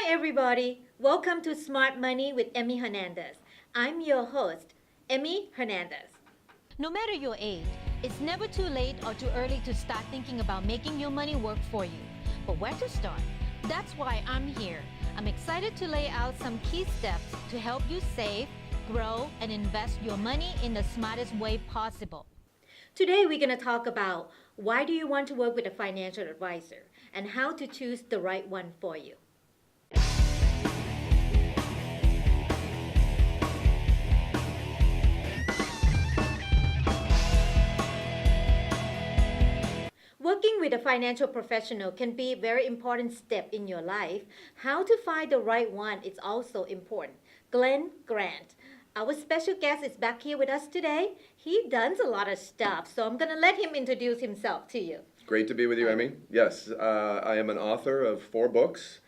everybody. Welcome to Smart Money with Emmy Hernandez. I'm your host, Emmy Hernandez. No matter your age, it's never too late or too early to start thinking about making your money work for you. But where to start? That's why I'm here. I'm excited to lay out some key steps to help you save, grow, and invest your money in the smartest way possible. Today we're going to talk about why do you want to work with a financial advisor and how to choose the right one for you. Working with a financial professional can be a very important step in your life. How to find the right one is also important. Glenn Grant, our special guest, is back here with us today. He does a lot of stuff, so I'm going to let him introduce himself to you. Great to be with you, Emmy. Yes, I am an author of 4 books.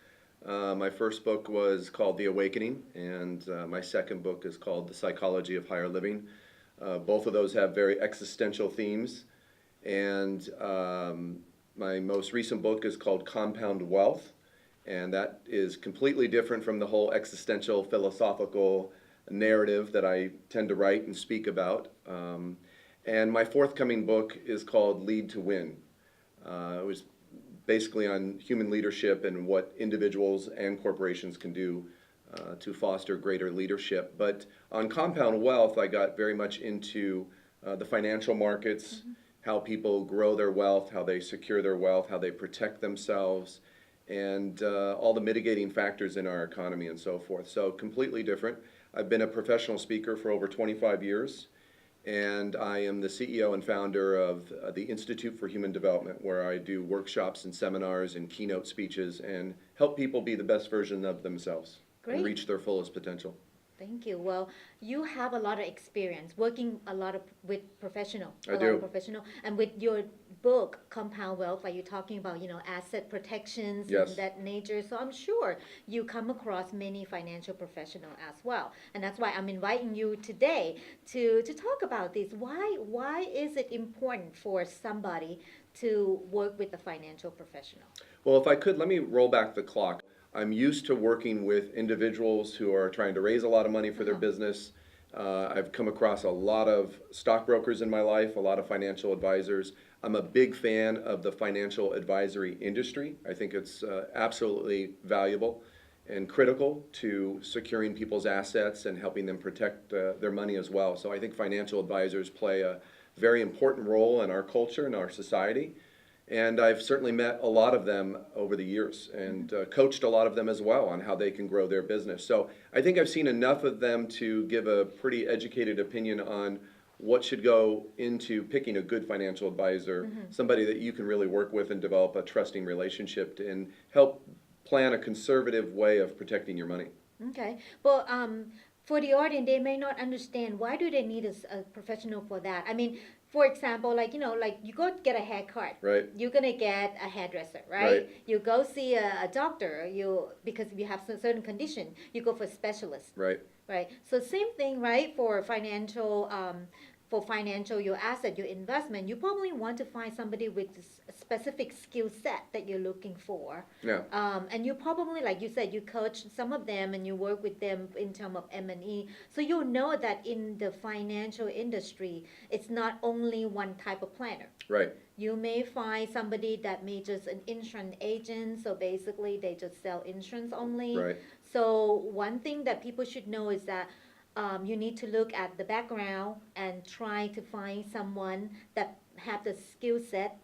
My first book was called The Awakening, and my second book is called The Psychology of Higher Living. Both of those have very existential themes. And my most recent book is called Compound Wealth, and that is completely different from the whole existential philosophical narrative that I tend to write and speak about. And my forthcoming book is called Lead to Win. It was basically on human leadership and what individuals and corporations can do to foster greater leadership. But on Compound Wealth, I got very much into the financial markets, how people grow their wealth, how they secure their wealth, how they protect themselves, and all the mitigating factors in our economy and so forth. So completely different. I've been a professional speaker for over 25 years, and I am the CEO and founder of the Institute for Human Development, where I do workshops and seminars and keynote speeches and help people be the best version of themselves and reach their fullest potential. Thank you. Well, you have a lot of experience working with professional. I do. And with your book, Compound Wealth, like you're talking about, asset protections Yes. and that nature. So I'm sure you come across many financial professionals as well. And that's why I'm inviting you today to talk about this. Why is it important for somebody to work with a financial professional? Well, if I could, let me roll back the clock. I'm used to working with individuals who are trying to raise a lot of money for their business. I've come across a lot of stockbrokers in my life, a lot of financial advisors. I'm a big fan of the financial advisory industry. I think it's absolutely valuable and critical to securing people's assets and helping them protect their money as well. So I think financial advisors play a very important role in our culture and our society. And I've certainly met a lot of them over the years and coached a lot of them as well on how they can grow their business. So I think I've seen enough of them to give a pretty educated opinion on what should go into picking a good financial advisor, somebody that you can really work with and develop a trusting relationship and help plan a conservative way of protecting your money. Okay. Well, for the audience, they may not understand why do they need a professional for that. I mean, for example, like you go get a haircut, Right. You're gonna get a hairdresser, right? Right. You go see a doctor, because you have some certain condition, you go for a specialist, Right. right? So same thing, right? For financial, your asset, your investment, you probably want to find somebody with a specific skill set that you're looking for. Yeah. And you probably, like you said, you coach some of them and you work with them in terms of M&E. So you'll know that in the financial industry, it's not only one type of planner. Right. You may find somebody that may just an insurance agent, so basically they just sell insurance only. Right. So one thing that people should know is that you need to look at the background and try to find someone that have the skill set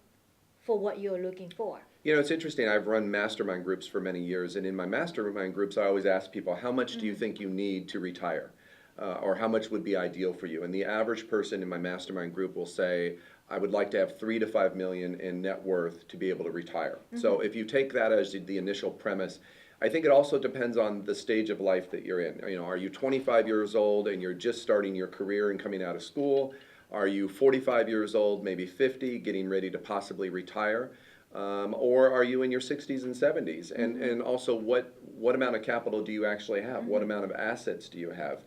for what you're looking for. You know, it's interesting. I've run mastermind groups for many years, and in my mastermind groups, I always ask people, how much do you think you need to retire? Or how much would be ideal for you? And the average person in my mastermind group will say, I would like to have 3 to 5 million in net worth to be able to retire. So if you take that as the initial premise, I think it also depends on the stage of life that you're in. You know, are you 25 years old and you're just starting your career and coming out of school? Are you 45 years old, maybe 50, getting ready to possibly retire? Or are you in your 60s and 70s? And also, what amount of capital do you actually have? What amount of assets do you have?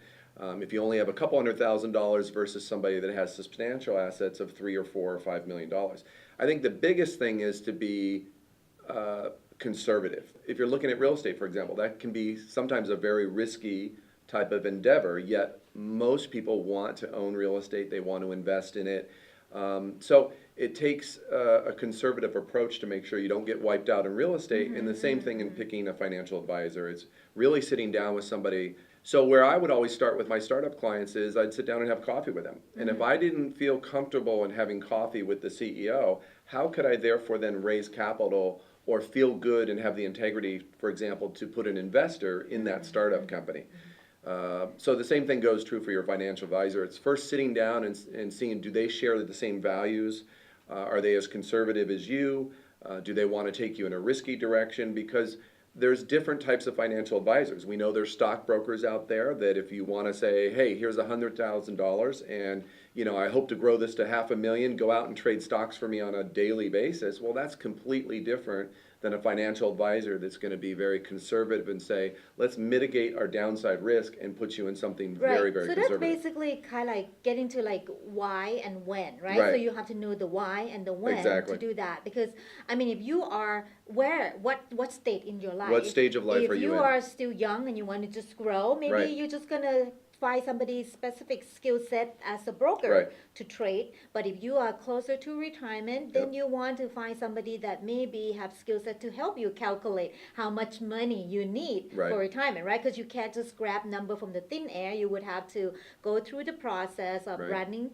If you only have a couple $100,000 versus somebody that has substantial assets of $3 or $4 or $5 million. I think the biggest thing is to be conservative. If you're looking at real estate, for example, that can be sometimes a very risky type of endeavor, yet most people want to own real estate, they want to invest in it. So it takes a conservative approach to make sure you don't get wiped out in real estate, and the same thing in picking a financial advisor. It's really sitting down with somebody. So where I would always start with my startup clients is I'd sit down and have coffee with them. And if I didn't feel comfortable in having coffee with the CEO, how could I therefore then raise capital or feel good and have the integrity, for example, to put an investor in that startup company? So the same thing goes true for your financial advisor. It's first sitting down and seeing, do they share the same values? Are they as conservative as you? Do they want to take you in a risky direction? Because there's different types of financial advisors. We know there's stockbrokers out there that if you want to say, hey, here's $100,000 and I hope to grow this to $500,000, go out and trade stocks for me on a daily basis. Well, that's completely different than a financial advisor that's going to be very conservative and say, let's mitigate our downside risk and put you in something very, very so conservative. that's basically kind of like getting to like why and when, right? Right. So you have to know the why and the when Exactly. to do that. Because I mean, if you are what state in your life? What stage of life if are you in? If you are still young and you want to just grow, maybe Right. you're just gonna find somebody's specific skill set as a broker Right. to trade. But if you are closer to retirement, then Yep. you want to find somebody that maybe have skill set to help you calculate how much money you need Right. for retirement, right? Because you can't just grab number from the thin air. You would have to go through the process of Right. running,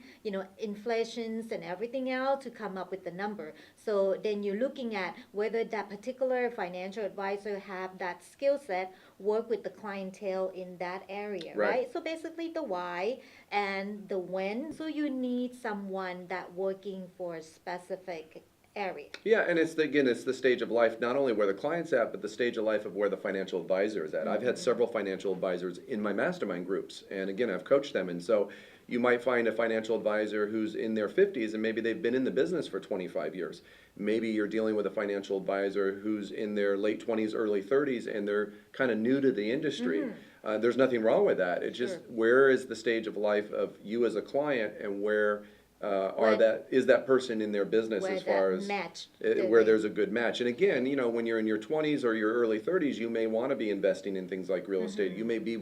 inflations and everything else to come up with the number. So then you're looking at whether that particular financial advisor have that skill set, work with the clientele in that area, Right. right? So basically the why and the when. So you need someone that working for a specific area. Yeah, and it's the stage of life, not only where the client's at, but the stage of life of where the financial advisor is at. I've had several financial advisors in my mastermind groups, and again, I've coached them, and so you might find a financial advisor who's in their 50s, and maybe they've been in the business for 25 years. Maybe you're dealing with a financial advisor who's in their late 20s, early 30s, and they're kind of new to the industry. There's nothing wrong with that. It's just, where is the stage of life of you as a client, and where is that person in their business Where as far that as match, where there's a good match. And again, when you're in your 20s or your early 30s, you may want to be investing in things like real estate. You may you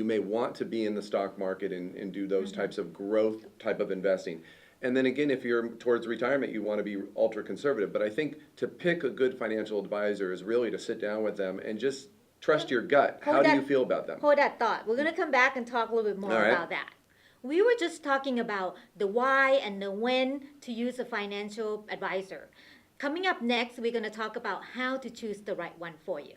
may want to be in the stock market and do those types of growth type of investing. And then again, if you're towards retirement, you want to be ultra conservative. But I think to pick a good financial advisor is really to sit down with them and just trust your gut. How do you feel about them? Hold that thought. We're going to come back and talk a little bit more All right. about that. We were just talking about the why and the when to use a financial advisor. Coming up next, we're going to talk about how to choose the right one for you.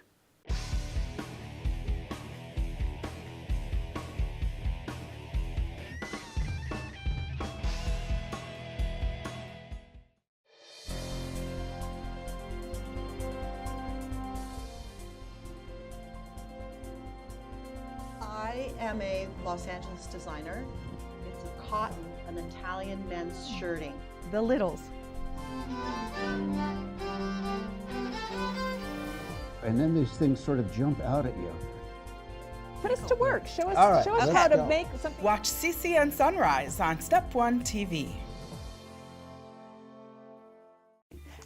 I am a Los Angeles designer. It's a cotton, an Italian men's shirting. The Littles. And then these things sort of jump out at you. Put us to work. Show All right, us let's how to go. make something. Watch CCN Sunrise on Step 1 TV.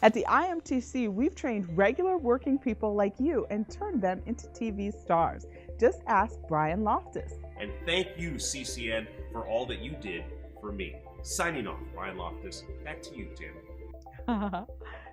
At the IMTC, we've trained regular working people like you and turned them into TV stars. Just ask Brian Loftus. And thank you, CCN, for all that you did for me. Signing off, Brian Loftus. Back to you, Tammy.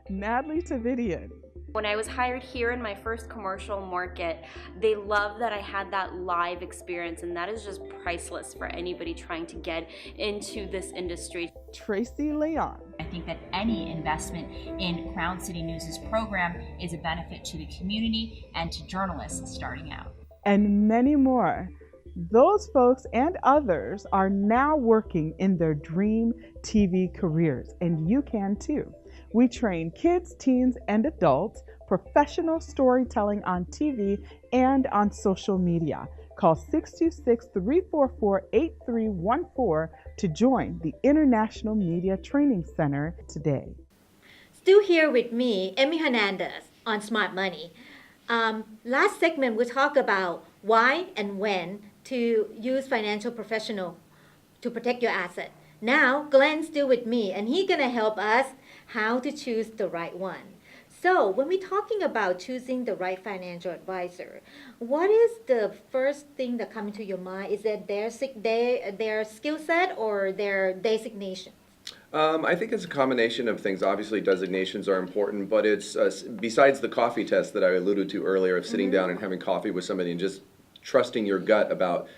Natalie Tavidian. When I was hired here in my first commercial market, they love that I had that live experience, and that is just priceless for anybody trying to get into this industry. Tracy Leon. I think that any investment in Crown City News' program is a benefit to the community and to journalists starting out. And many more. Those folks and others are now working in their dream TV careers, and you can too. We train kids, teens, and adults professional storytelling on TV and on social media. Call 626-344-8314 to join the International Media Training Center today. Still here with me, Emmy Hernandez on Smart Money. Last segment, we talked about why and when to use financial professional to protect your asset. Now, Glenn's still with me, and he's going to help us how to choose the right one. So, when we're talking about choosing the right financial advisor, what is the first thing that comes to your mind? Is it their skill set or their designation? I think it's a combination of things. Obviously, designations are important, but it's besides the coffee test that I alluded to earlier of sitting down and having coffee with somebody and just trusting your gut about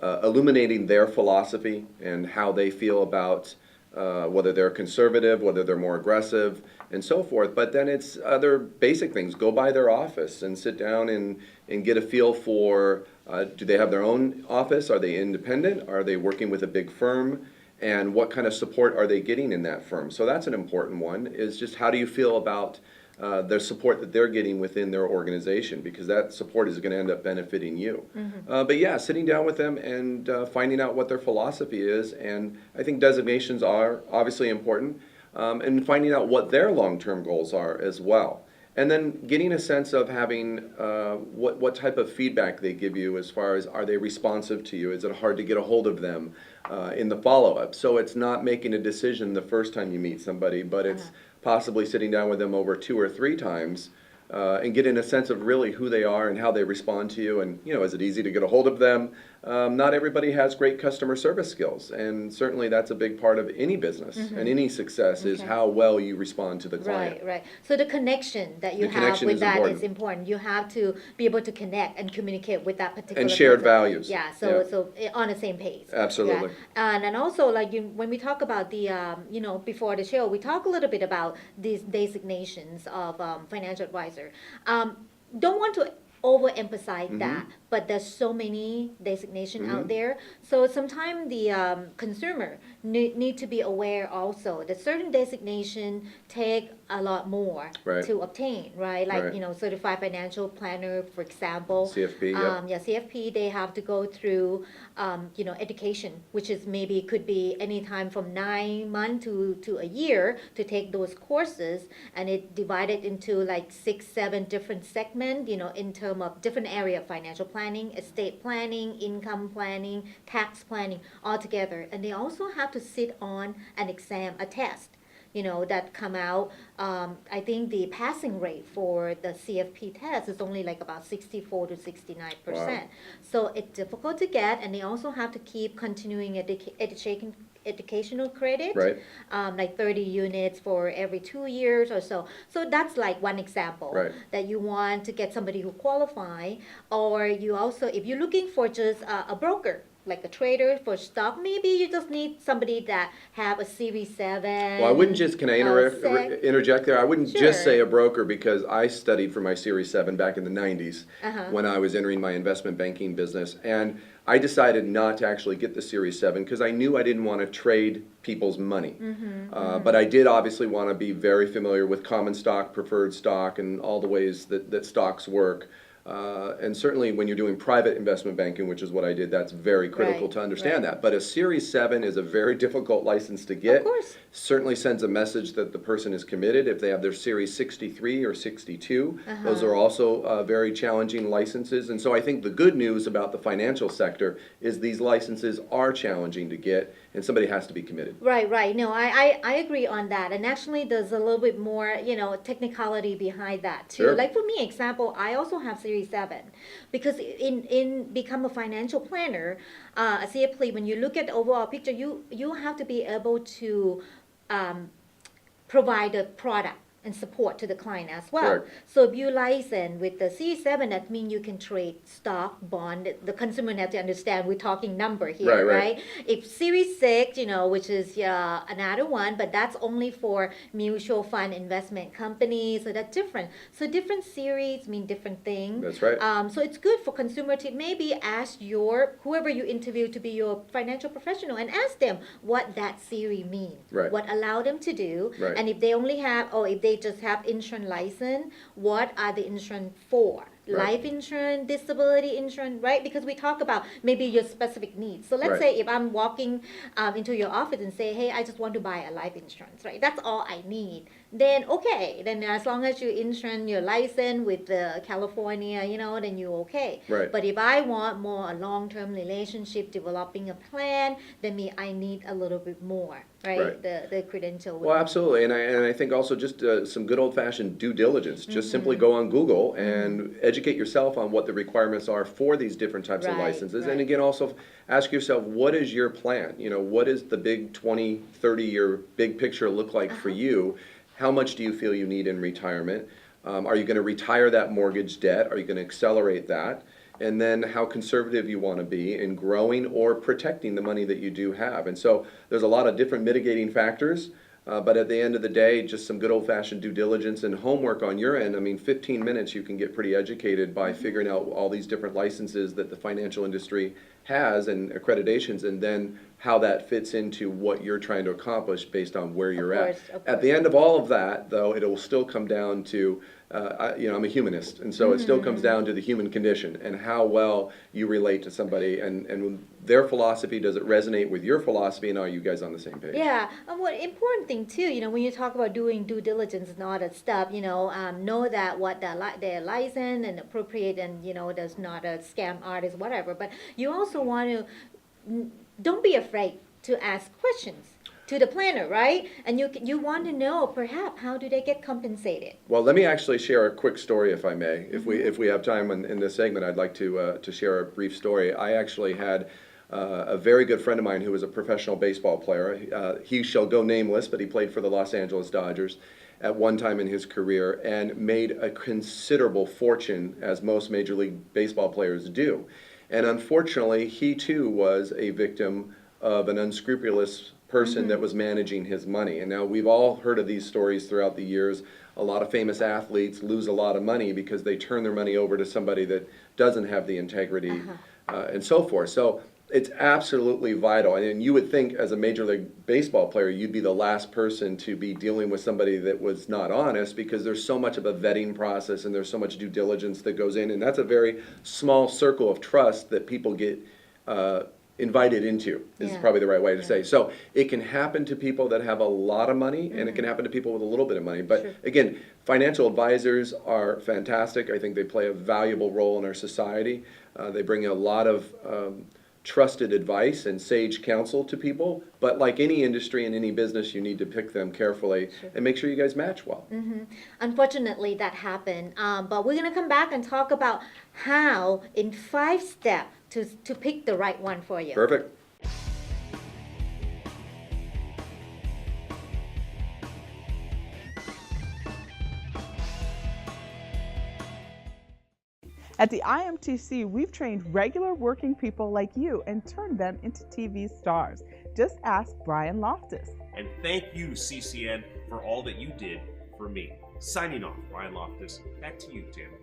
illuminating their philosophy and how they feel about whether they're conservative, whether they're more aggressive, and so forth. But then it's other basic things. Go by their office and sit down and get a feel for do they have their own office? Are they independent? Are they working with a big firm? And what kind of support are they getting in that firm? So that's an important one, is just how do you feel about their support that they're getting within their organization, because that support is going to end up benefiting you. But yeah, sitting down with them and finding out what their philosophy is, and I think designations are obviously important, and finding out what their long-term goals are as well. And then getting a sense of having what type of feedback they give you as far as are they responsive to you? Is it hard to get a hold of them in the follow-up? So it's not making a decision the first time you meet somebody, but it's possibly sitting down with them over 2 or 3 times and getting a sense of really who they are and how they respond to you. And, you know, is it easy to get a hold of them? Not everybody has great customer service skills, and certainly that's a big part of any business and any success is how well you respond to the client. Right, right. So the connection that you The have connection with is that important. is important. You have to be able to connect and communicate with that particular And shared person. values. Yeah, on the same page. Absolutely. Yeah. And also, like when we talk about the, before the show, we talk a little bit about these designations of financial advisor. Don't want to overemphasize that, but there's so many designations out there. So sometimes the consumer need to be aware also that certain designation take a lot more to obtain, right? Like, certified financial planner, for example. CFP, CFP, they have to go through, education, which is maybe could be anytime from 9 months to a year to take those courses, and it divided into like 6, 7 different segments, in terms of different area of financial planning, estate planning, income planning, tax planning, all together. And they also have to sit on an exam, a test, that come out. I think the passing rate for the CFP test is only like about 64 to 69%. Wow. So it's difficult to get, and they also have to keep continuing educational credit, like 30 units for every 2 years or so. So that's like one example that you want to get somebody who qualify, or you also, if you're looking for just a broker, like a trader for stock, maybe you just need somebody that have a Series 7. Well, I wouldn't just, can I interject there? I wouldn't just say a broker, because I studied for my Series 7 back in the 90s when I was entering my investment banking business. And I decided not to actually get the Series 7 because I knew I didn't want to trade people's money. But I did obviously want to be very familiar with common stock, preferred stock, and all the ways that stocks work. And certainly when you're doing private investment banking, which is what I did, that's very critical to understand that. But a Series 7 is a very difficult license to get. Of course. Certainly sends a message that the person is committed. If they have their Series 63 or 62, those are also very challenging licenses. And so I think the good news about the financial sector is these licenses are challenging to get, and somebody has to be committed. Right. No, I agree on that. And actually, there's a little bit more, technicality behind that too. Sure. Like for me, example, I also have Series 7 because in become a financial planner, a CFP, when you look at the overall picture, you have to be able to provide a product and support to the client as well. Correct. So if you license with the C7, that means you can trade stock, bond. The consumer have to understand we're talking number here, right? If Series 6, which is another one, but that's only for mutual fund investment companies, so that's different. So different series mean different things. That's right. So it's good for consumer to maybe ask whoever you interview to be your financial professional and ask them what that series means, what allow them to do, and if they only have, if they just have insurance license, what are the insurance for? life insurance, disability insurance, right? Because we talk about maybe your specific needs. So let's say if I'm walking into your office and say, hey, I just want to buy a life insurance, right? That's all I need. Then okay, then as long as you insure your license with the California, then you're okay. Right. But if I want more a long-term relationship, developing a plan, then I need a little bit more, right? The credential. Well, absolutely, and I think also just some good old-fashioned due diligence. Just simply go on Google and educate yourself on what the requirements are for these different types of licenses. And again, also ask yourself, what is your plan? What is the big 20, 30-year big picture look like for you? How much do you feel you need in retirement? Are you going to retire that mortgage debt? Are you going to accelerate that? And then how conservative you want to be in growing or protecting the money that you do have. And so there's a lot of different mitigating factors, but at the end of the day, just some good old-fashioned due diligence and homework on your end. I mean, 15 minutes you can get pretty educated by figuring out all these different licenses that the financial industry has and accreditations, and then how that fits into what you're trying to accomplish based on where you're at. At the end of all of that, though, it will still come down to, I'm a humanist, and so it still comes down to the human condition and how well you relate to somebody and their philosophy. Does it resonate with your philosophy, and are you guys on the same page? Yeah, and what important thing too, when you talk about doing due diligence and all that stuff, know that what their license and appropriate and there's not a scam artist, whatever. But you also want to don't be afraid to ask questions to the planner, right? And you want to know perhaps how do they get compensated. Well, let me actually share a quick story, if I may. If we have time in this segment, I'd like to share a brief story. I actually had a very good friend of mine who was a professional baseball player. He shall go nameless, but he played for the Los Angeles Dodgers at one time in his career and made a considerable fortune, as most Major League Baseball players do. And unfortunately, he too was a victim of an unscrupulous person that was managing his money. And now we've all heard of these stories throughout the years. A lot of famous athletes lose a lot of money because they turn their money over to somebody that doesn't have the integrity and so forth. So it's absolutely vital. And you would think as a Major League Baseball player, you'd be the last person to be dealing with somebody that was not honest, because there's so much of a vetting process and there's so much due diligence that goes in. And that's a very small circle of trust that people get invited into, is probably the right way to say. So it can happen to people that have a lot of money, and it can happen to people with a little bit of money. But again, financial advisors are fantastic. I think they play a valuable role in our society. They bring a lot of trusted advice and sage counsel to people, but like any industry and any business, you need to pick them carefully and make sure you guys match well. Unfortunately, that happened, but we're going to come back and talk about how in 5 steps to pick the right one for you. Perfect. At the IMTC, we've trained regular working people like you and turned them into TV stars. Just ask Brian Loftus. And thank you, CCN, for all that you did for me. Signing off, Brian Loftus. Back to you, Tammy.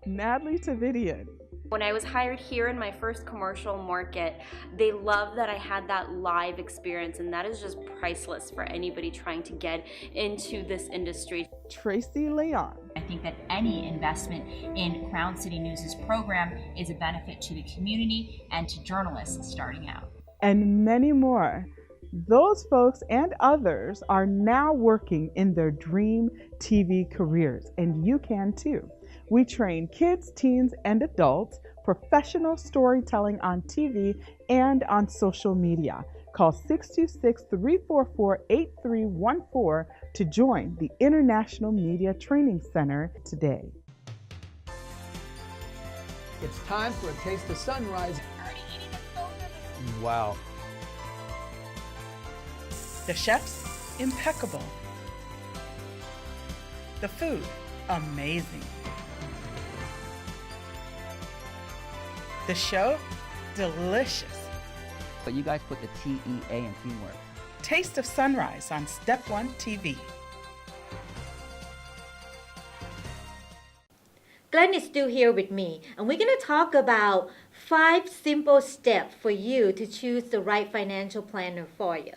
Natalie Tavidian. When I was hired here in my first commercial market, they love that I had that live experience, and that is just priceless for anybody trying to get into this industry. Tracy Leon. I think that any investment in Crown City News' program is a benefit to the community and to journalists starting out. And many more. Those folks and others are now working in their dream TV careers, and you can too. We train kids, teens, and adults, professional storytelling on TV and on social media. Call 626-344-8314 to join the International Media Training Center today. It's time for a taste of sunrise. Wow. The chefs, impeccable. The food, amazing. The show, delicious. But you guys put the TEA in teamwork. Taste of Sunrise on Step 1 TV. Glenn is still here with me, and we're going to talk about 5 simple steps for you to choose the right financial planner for you.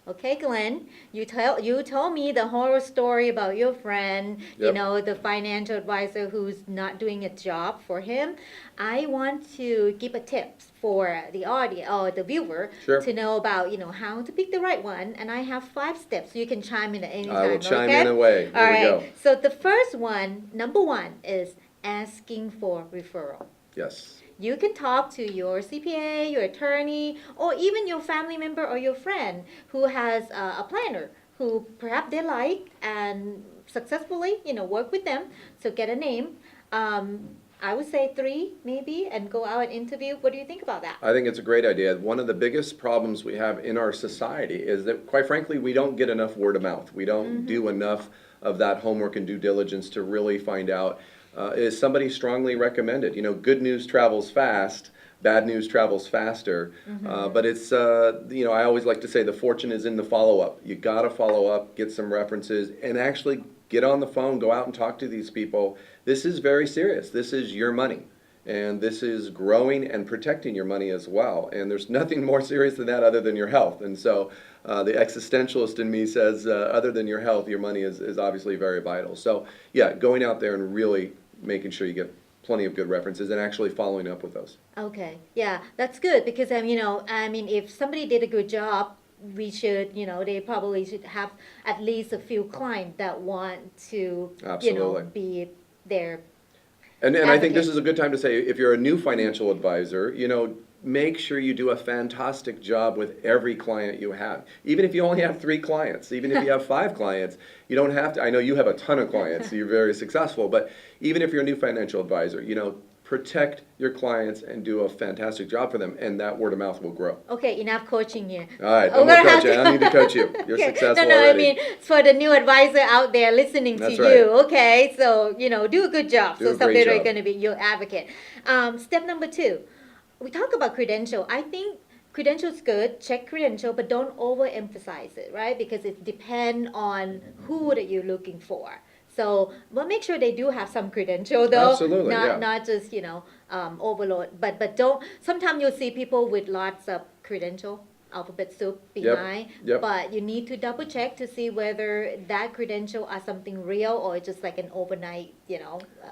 Okay, Glenn, you told me the horror story about your friend, Yep. the financial advisor who's not doing a job for him. I want to give a tips for the audience or the viewer Sure. to know about, how to pick the right one. And I have 5 steps. You can chime in at any time. I will chime okay? in away. All Here right. we go. So the first one, number one, is asking for referral. Yes. You can talk to your CPA, your attorney, or even your family member or your friend who has a planner who perhaps they like and successfully, work with them. So get a name. I would say 3 maybe and go out and interview. What do you think about that? I think it's a great idea. One of the biggest problems we have in our society is that, quite frankly, we don't get enough word of mouth. We don't do enough of that homework and due diligence to really find out, is somebody strongly recommended? Good news travels fast, bad news travels faster. But it's, I always like to say the fortune is in the follow-up. You got to follow up, get some references, and actually get on the phone, go out and talk to these people. This is very serious. This is your money. And this is growing and protecting your money as well. And there's nothing more serious than that other than your health. And so the existentialist in me says, other than your health, your money is obviously very vital. So yeah, going out there and really making sure you get plenty of good references and actually following up with those. Okay, yeah, that's good because if somebody did a good job, we should, they probably should have at least a few clients that want to, Absolutely. be their And I think this advocate. is a good time to say, if you're a new financial advisor, make sure you do a fantastic job with every client you have. Even if you only have 3 clients, even if you have 5 clients, you don't have to. I know you have a ton of clients, so you're very successful, but even if you're a new financial advisor, protect your clients and do a fantastic job for them, and that word of mouth will grow. Okay, enough coaching here. All right, Oh, I'm gonna we're coach gonna you. have I need to coach you. You're Okay. successful No, already. I mean, for the new advisor out there listening That's to right. you, okay, so, do a good job. Do So a great someday they're job. going to be your advocate. Step number 2, we talk about credential. I think credential is good, check credential, but don't overemphasize it, right? Because it depends on who that you're looking for. So, but make sure they do have some credential though. Absolutely, not, yeah. Not just, overload. But don't, sometimes you'll see people with lots of credential, alphabet soup behind, Yep. but you need to double check to see whether that credential are something real or just like an overnight,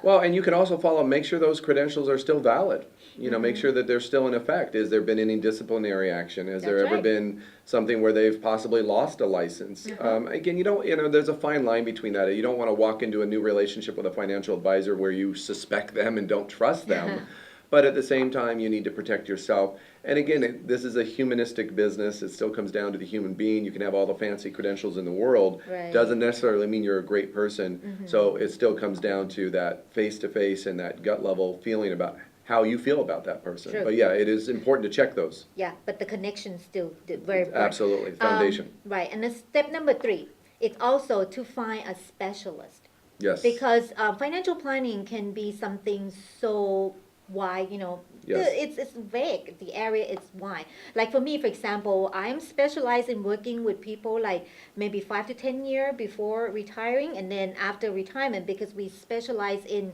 Well, and you can also make sure those credentials are still valid. Make sure that they're still in effect. Has there been any disciplinary action? Has there That's ever right. been something where they've possibly lost a license? Again, there's a fine line between that. You don't want to walk into a new relationship with a financial advisor where you suspect them and don't trust them. But at the same time, you need to protect yourself. And again, this is a humanistic business. It still comes down to the human being. You can have all the fancy credentials in the world. Right. Doesn't necessarily mean you're a great person. So it still comes down to that face-to-face and that gut level feeling about how you feel about that person. True. But yeah, it is important to check those. Yeah, but the connection still very important. Absolutely, foundation. Right, and then step number 3, it's also to find a specialist. Yes. Because financial planning can be something so wide, Yes. it's vague. The area is wide. Like for me, for example, I'm specialized in working with people like maybe 5 to 10 years before retiring, and then after retirement, because we specialize in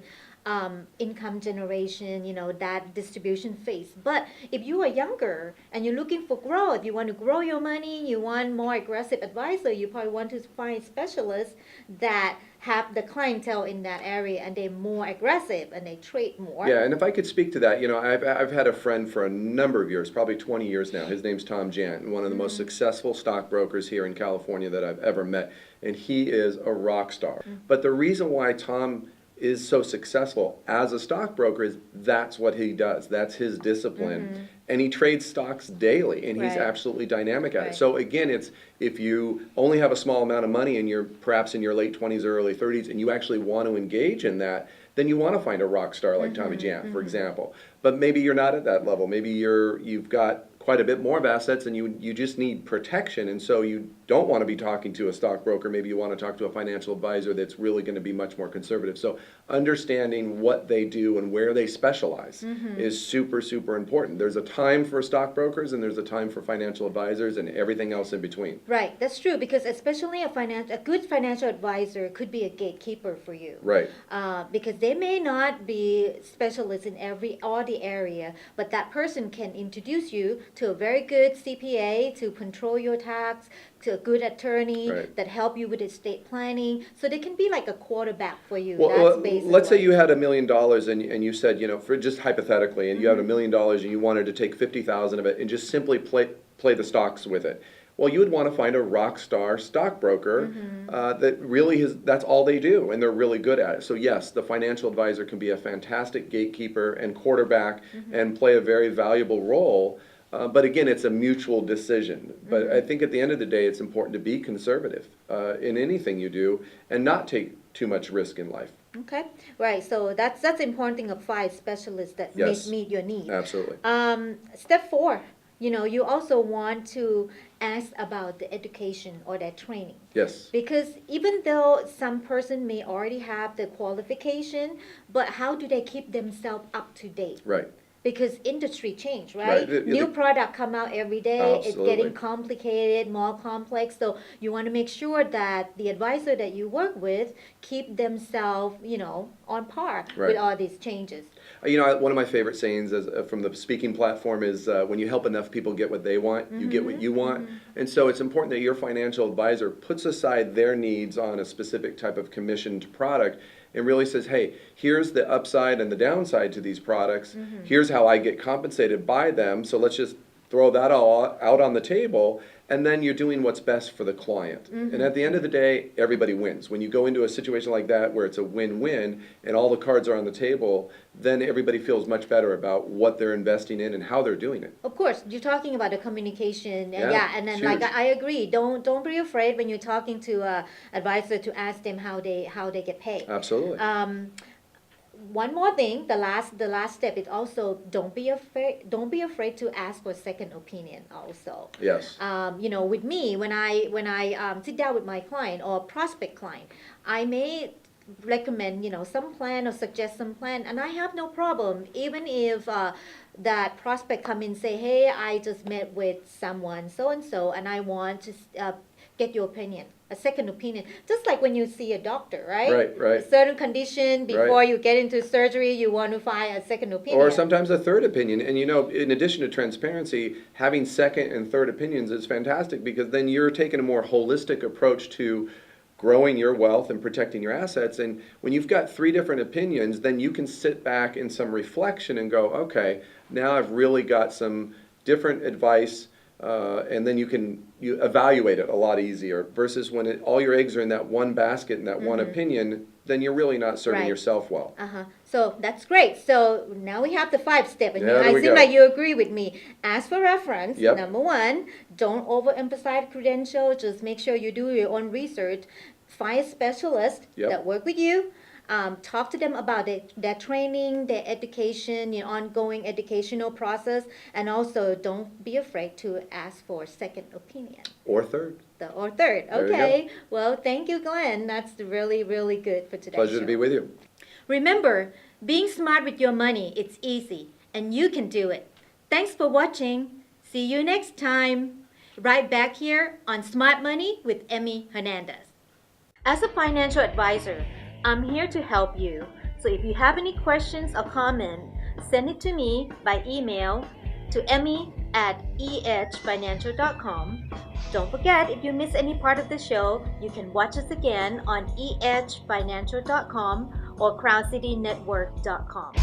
income generation, that distribution phase. But if you are younger and you're looking for growth, you want to grow your money, you want more aggressive advisor, you probably want to find specialists that have the clientele in that area and they're more aggressive and they trade more. Yeah, and if I could speak to that, I've had a friend for a number of years, probably 20 years now. His name's Tom Jant, one of the most successful stockbrokers here in California that I've ever met, and he is a rock star. But the reason why Tom is so successful as a stockbroker is that's what he does. That's his discipline. And he trades stocks daily, and he's Right. absolutely dynamic at Right. it. So again, it's if you only have a small amount of money and you're perhaps in your late 20s or early 30s and you actually want to engage in that, then you want to find a rock star like Tommy Jant, for example. But maybe you're not at that level. Maybe you've got quite a bit more of assets and you just need protection, and so you don't want to be talking to a stockbroker. Maybe you want to talk to a financial advisor that's really going to be much more conservative. So understanding what they do and where they specialize is super, super important. There's a time for stockbrokers and there's a time for financial advisors and everything else in between. Right, that's true, because especially a good financial advisor could be a gatekeeper for you. Right. Because they may not be specialists in all the area, but that person can introduce you to a very good CPA to control your tax, to a good attorney that help you with estate planning. So they can be like a quarterback for you. Well, let's say you had $1 million and you said, for just hypothetically, and you have $1 million and you wanted to take 50,000 of it and just simply play the stocks with it. Well, you would want to find a rock star stockbroker that really that's all they do, and they're really good at it. So yes, the financial advisor can be a fantastic gatekeeper and quarterback and play a very valuable role. But again, it's a mutual decision. But I think at the end of the day, it's important to be conservative in anything you do and not take too much risk in life. Okay, right. So that's the important thing of 5 specialists that meet your needs. Absolutely. Step 4. You also want to ask about the education or their training. Yes. Because even though some person may already have the qualification, but how do they keep themselves up to date? Right. Because industry change, right? New product come out every day. Absolutely. It's getting complicated, more complex. So you want to make sure that the advisor that you work with keep themselves, on par with all these changes. One of my favorite sayings from the speaking platform is when you help enough people get what they want, you get what you want. And so it's important that your financial advisor puts aside their needs on a specific type of commissioned product and really says, hey, here's the upside and the downside to these products. Here's how I get compensated by them. So let's just throw that all out on the table. And then you're doing what's best for the client. And at the end of the day, everybody wins. When you go into a situation like that where it's a win-win and all the cards are on the table, then everybody feels much better about what they're investing in and how they're doing it. Of course, you're talking about the communication. And then huge. I agree. Don't be afraid when you're talking to an advisor to ask them how they get paid. Absolutely. One more thing, the last step is also don't be afraid to ask for a second opinion also. Yes. With me, when I sit down with my client or prospect client, I may recommend some plan or suggest some plan, and I have no problem even if that prospect come in and say, hey, I just met with someone so and so and I want to get your opinion, a second opinion, just like when you see a doctor, right? Right. A certain condition before you get into surgery, you want to find a second opinion. Or sometimes a third opinion. And in addition to transparency, having second and third opinions is fantastic because then you're taking a more holistic approach to growing your wealth and protecting your assets. And when you've got 3 different opinions, then you can sit back in some reflection and go, okay, now I've really got some different advice. And then you evaluate it a lot easier versus when all your eggs are in that one basket and that one opinion, then you're really not serving yourself well. So that's great. So now we have the 5 steps. And I seem go. like you agree with me. Ask for reference. Yep. Number 1, don't overemphasize credentials. Just make sure you do your own research. Find a specialist that work with you. Talk to them about their training, their education, ongoing educational process, and also don't be afraid to ask for a second opinion. Or third. Or third. Okay. Well, thank you, Glenn. That's really, really good for today. Pleasure to be with you. Remember, being smart with your money, it's easy, and you can do it. Thanks for watching. See you next time. Right back here on Smart Money with Emmy Hernandez. As a financial advisor, I'm here to help you. So if you have any questions or comments, send it to me by email to emmy@ehfinancial.com. Don't forget, if you miss any part of the show, you can watch us again on ehfinancial.com or crowncitynetwork.com.